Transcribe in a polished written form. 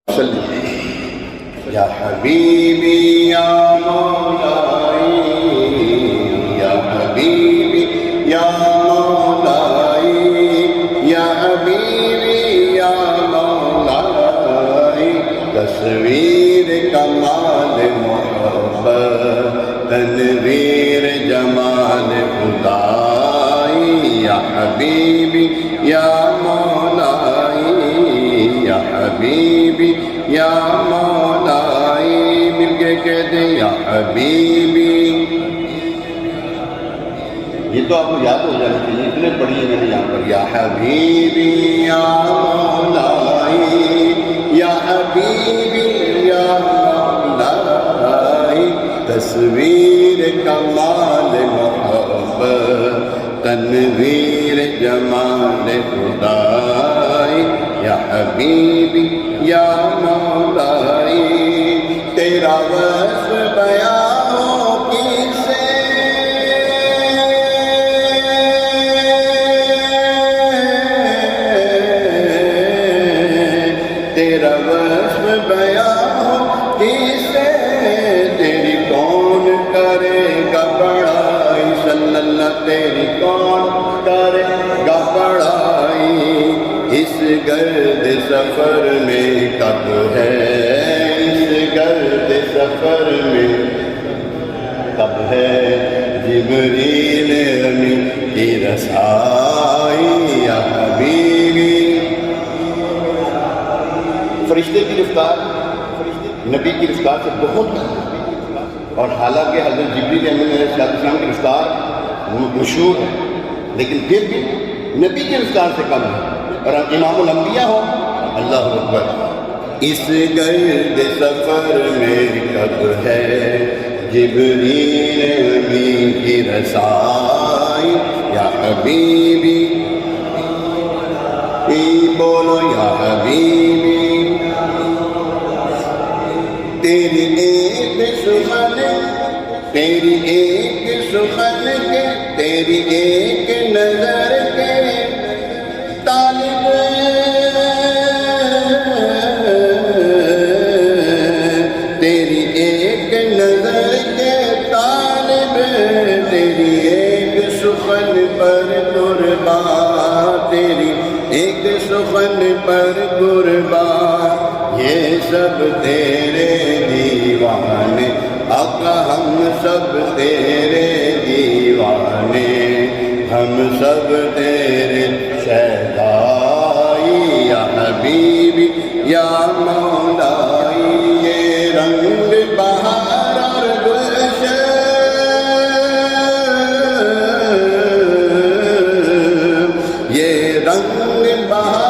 یا حبیبی یا مولائی یا حبیبی یا مولائی یا حبیبی یا مولائی تصویر کمال محبت تنویر جمال خدائی یا حبیبی یا مولائی یا حبیبی یا مولائی مل کے کہہ دیں یا حبیبی. یہ تو آپ کو یاد ہو جانا چاہیے، اتنے پڑھی ہے میں نے یہاں پر یا حبیبی یا مولائی یا حبیبی یا مولائی تصویر کمال محبت تنویر جمال خدائی یا حبیبی یا مولائی تیرا وصف بیان ہو کسے تیرا وصف بیان ہو کسے تیری کون کرے گا بڑائی صلی اللہ تیری کون کرے گا بڑائی اس گرد سفر میں کب ہے اس گرد سفر میں کب ہے جبریل امین کی رسائی یا حبیبی. فرشتے کی رفتار نبی کی رفتار سے بہت کم ہے، اور حالانکہ حضرت جبریل امین علیہ السلام کی رفتار مشہور ہے، لیکن پھر بھی نبی کی رفتار سے کم ہے. اور امام الانبیاء ہو اللہ اکبر. اس گرد سفر میں کب ہے جبریل امین کی رسائی یا حبیبی بولو یا حبیبی. تیری ایک سخن تیری ایک سخن کے تیری ایک نظر کے طالب تیری ایک نظر کے طالب تیری ایک سخن پر قربان تیری ایک سخن پر قربان یہ سب تیرے دیوانے آقا ہم سب تیرے دیوانے ہم سب تیرے شہدائی یا حبیبی یا مولائی. یہ رنگ بہار اور گلشن یہ رنگ بہار